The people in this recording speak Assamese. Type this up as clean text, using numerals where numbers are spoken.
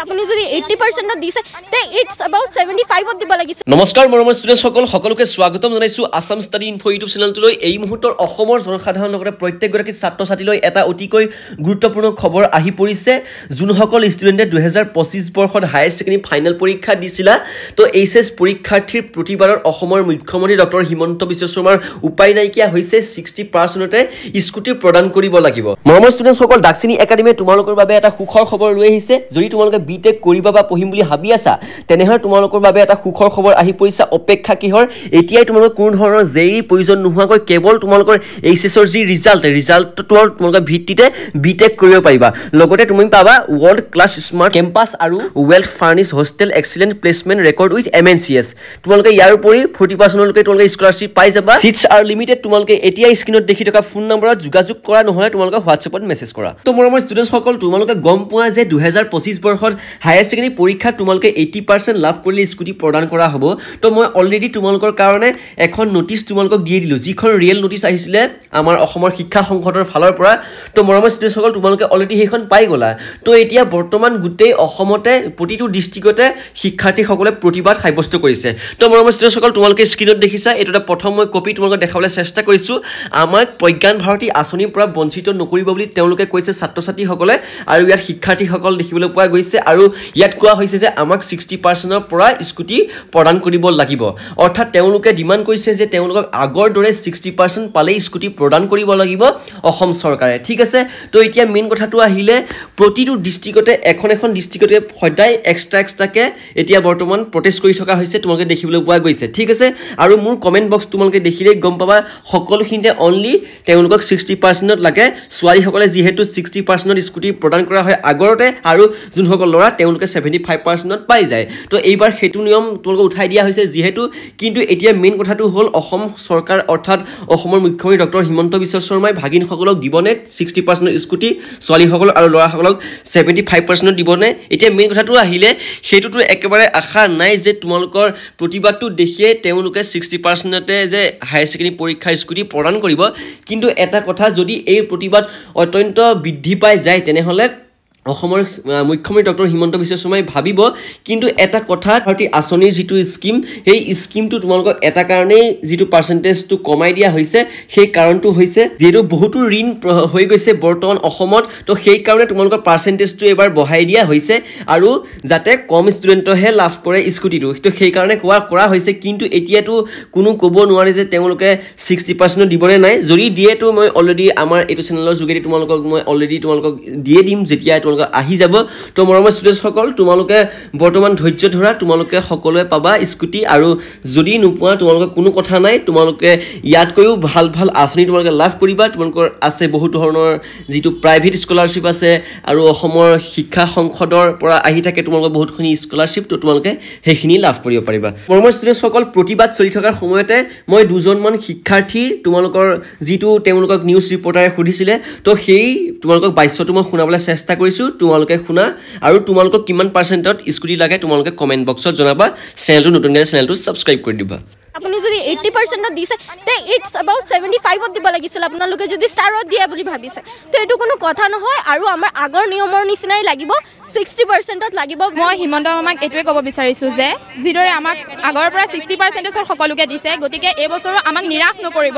আপুনি যদি 80% দিছে তে ইটস अबाउट 75 দিব লাগিছে। নমস্কাৰ মৰমৰ ষ্টুডেণ্ট সকলোকে স্বাগতম জনাইছো আসাম ষ্টাডি ইনফো ইউটিউব চেনেলটোলৈ। এই মুহূৰ্তৰ অসমৰ জনসাধাৰণৰ লগতে প্ৰত্যেকগৰাকী ছাত্ৰ ছাত্ৰীলৈ এটা অতিকৈ গুৰুত্বপূৰ্ণ খবৰ আহি পৰিছে। যোনসকল ষ্টুডেণ্টে 2025 বৰ্ষত হায়াৰ ছেকেণ্ডাৰী ফাইনেল পৰীক্ষা দিছিলা তো এইচএছ পৰীক্ষাৰ্থীৰ প্ৰতিবাৰৰ অসমৰ মুখ্যমন্ত্ৰী ডক্টৰ হিমন্ত বিশ্ব শৰ্মাৰ উপায় নাইকিয়া হৈছে 60%তে স্কুটি প্ৰদান কৰিব লাগিব। মৰমৰ ষ্টুডেণ্ট সকল ডাকচিনি একাডেমীয়ে তোমালোকৰ বাবে এটা সুখৰ খবৰ লৈ আহিছে। যদি তোমালোকে বিটেক কৰিবা বা পঢ়িম বুলি ভাবি আছা তেনেহলে তোমালোকৰ বাবে এটা সুখৰ খবৰ আহি পৰিছে। অপেক্ষা কিহৰ? এতিয়াই তোমালোকৰ কোনো ধৰণৰ জেই প্ৰয়োজন নোহোৱাকৈ কেৱল তোমালোকৰ এইচএছৰ যি ৰিজাল্টটোৰ তোমালোকৰ ভিত্তিতে বিটেক কৰিব পাৰিবা। লগতে তুমি পাবা ওয়াৰ্ল্ড ক্লাস স্মাৰ্ট কেম্পাস আৰু well furnished hostel excellent placement record with MNCs. তোমালোকে ইয়াৰ উপৰি 40% লৈকে তোমালোকে স্কলাৰশ্বিপ পাই যাবা। Seats are limited. তোমালোকে এতিয়া স্ক্ৰিনত দেখি থকা ফোন নম্বৰত যোগাযোগ কৰা নহলে তোমালোকে হোৱাটছএপত মেছেজ কৰা। তো মৰমৰ ষ্টুডেণ্টছ সকল তোমালোকে গম পোৱা যে 2025 বৰ্ষত হায়াৰ ছেকেণ্ডাৰী পৰীক্ষা তোমালোকে 80% লাভ কৰিলে স্কুটি প্ৰদান কৰা হ'ব। তো মই অলৰেডি তোমালোকৰ কাৰণে এখন নোটিছ তোমালোকক দি দিলোঁ, যিখন ৰিয়েল নোটিছ আহিছিলে আমাৰ অসমৰ শিক্ষা সংসদৰ ফালৰ পৰা। তো মৰমৰ ষ্টুডেণ্টসকল তোমালোকে অলৰেডি সেইখন পাই গ'লা। তো এতিয়া বৰ্তমান গোটেই অসমতে প্ৰতিটো ডিষ্ট্ৰিক্টতে শিক্ষাৰ্থীসকলে প্ৰতিবাদ সাব্যস্ত কৰিছে। তো মৰমৰ ষ্টুডেণ্টসকল তোমালোকে স্ক্ৰীনত দেখিছা, এইটো এটা প্ৰথম মই কপি তোমালোকক দেখাবলৈ চেষ্টা কৰিছোঁ। আমাক প্ৰজ্ঞান ভাৰতী আঁচনিৰ পৰা বঞ্চিত নকৰিব বুলি তেওঁলোকে কৈছে ছাত্ৰ ছাত্ৰীসকলে, আৰু ইয়াত শিক্ষাৰ্থীসকল দেখিবলৈ পোৱা গৈছে। আৰু ইয়াত কোৱা হৈছে যে আমাক 60%ৰ পৰা স্কুটি প্ৰদান কৰিব লাগিব। অৰ্থাৎ তেওঁলোকে ডিমাণ্ড কৰিছে যে তেওঁলোকক আগৰ দৰে 60% পালেই স্কুটি প্ৰদান কৰিব লাগিব অসম চৰকাৰে। ঠিক আছে। তো এতিয়া মেইন কথাটো আহিলে প্ৰতিটো ডিষ্ট্ৰিক্টতে এখন ডিষ্ট্ৰিক্টতে সদায় এক্সট্ৰাকে এতিয়া বৰ্তমান প্ৰটেষ্ট কৰি থকা হৈছে তোমালোকে দেখিবলৈ পোৱা গৈছে। ঠিক আছে। আৰু মোৰ কমেণ্ট বক্স তোমালোকে দেখিলেই গম পাবা সকলোখিনিতে অনলি তেওঁলোকক 60%ত লাগে। ছোৱালীসকলে যিহেতু 60%ত স্কুটি প্ৰদান কৰা হয় আগৰতে, আৰু যোনসকল ল'ৰা তেওঁলোকে 75%ত পাই যায়। তো এইবাৰ সেইটো নিয়ম তোমালোকে উঠাই দিয়া হৈছে যিহেতু। কিন্তু এতিয়া মেইন কথাটো হ'ল অসম চৰকাৰ অৰ্থাৎ অসমৰ মুখ্যমন্ত্ৰী ডক্টৰ হিমন্ত বিশ্ব শৰ্মাই ভাগিনসকলক দিবনে 60% স্কুটি, ছোৱালীসকলক আৰু ল'ৰাসকলক 75%ত দিবনে? এতিয়া মেইন কথাটো আহিলে সেইটোতো একেবাৰে আশা নাই যে তোমালোকৰ প্ৰতিবাদটো দেখিয়ে তেওঁলোকে 60%তে যে হায়াৰ ছেকেণ্ডাৰী পৰীক্ষা স্কুটি প্ৰদান কৰিব। কিন্তু এটা কথা, যদি এই প্ৰতিবাদ অত্যন্ত বৃদ্ধি পাই যায় তেনেহ'লে অসমৰ মুখ্যমন্ত্ৰী ডক্টৰ হিমন্ত বিশ্ব শৰ্মাই ভাবিব। কিন্তু এটা কথা, ভাৰতী আঁচনিৰ যিটো স্কিম, সেই স্কিমটো তোমালোকক এটা কাৰণেই যিটো পাৰ্চেণ্টেজটো কমাই দিয়া হৈছে, সেই কাৰণটো হৈছে যিহেতু বহুতো ঋণ হৈ গৈছে বৰ্তমান অসমত। তো সেইকাৰণে তোমালোকৰ পাৰ্চেণ্টেজটো এবাৰ বঢ়াই দিয়া হৈছে আৰু যাতে কম ষ্টুডেণ্টহে লাভ কৰে স্কুটিটো। তো সেইকাৰণে কৰা হৈছে। কিন্তু এতিয়াতো কোনো ক'ব নোৱাৰে যে তেওঁলোকে 60% দিবনে নাই। যদি দিয়েতো মই অলৰেডি আমাৰ এইটো চেনেলৰ যোগেদি তোমালোকক দিয়ে দিম যেতিয়া আহি যাব। তো মৰমৰ ষ্টুডেণ্টসকল তোমালোকে বৰ্তমান ধৈৰ্য ধৰা, তোমালোকে সকলোৱে পাবা স্কুটি। আৰু যদি নোপোৱা তোমালোকে কোনো কথা নাই, তোমালোকে ইয়াতকৈও ভাল আঁচনি তোমালোকে লাভ কৰিবা। তোমালোকৰ আছে বহুত ধৰণৰ যিটো প্ৰাইভেট স্কলাৰশ্বিপ আছে, আৰু অসমৰ শিক্ষা সংসদৰ পৰা আহি থাকে তোমালোকৰ বহুতখিনি স্কলাৰশ্বিপ। তো তোমালোকে সেইখিনি লাভ কৰিব পাৰিবা। মৰমৰ ষ্টুডেণ্টসকল প্ৰতিবাদ চলি থকাৰ সময়তে মই দুজনমান শিক্ষাৰ্থীৰ তোমালোকৰ যিটো তেওঁলোকক নিউজ ৰিপৰ্টাৰে সুধিছিলে, তো সেই তোমালোকক বাক্যটো মই শুনাবলৈ চেষ্টা কৰিছোঁ। তোমালোকে শুনা, আৰু তোমালোকক কিমান পাৰ্চেণ্টত স্কুটি লাগে তোমালোকে কমেণ্ট বক্সত জনাবা। চেনেলটো নতুনকৈ চেনেলটো ছাবস্ক্ৰাইব কৰি দিবা। আপুনি যদি 80% দিছে তে ইটস अबाउट 75 দিব লাগিছিল। আপোনালোকে যদি ষ্টাৰত দিয়া বুলি ভাবিছে তো এইটো কোনো কথা নহয়, আৰু আমাৰ আগৰ নিয়মৰ নিচিনাই লাগিব, 60%ত লাগিব। মই হিমন্ত শৰ্মাক এইটোৱে ক'ব বিচাৰিছোঁ যে যিদৰে আমাক আগৰ পৰা 60%ৰ সকলোকে দিছে, গতিকে এই বছৰো আমাক নিৰাশ নকৰিব।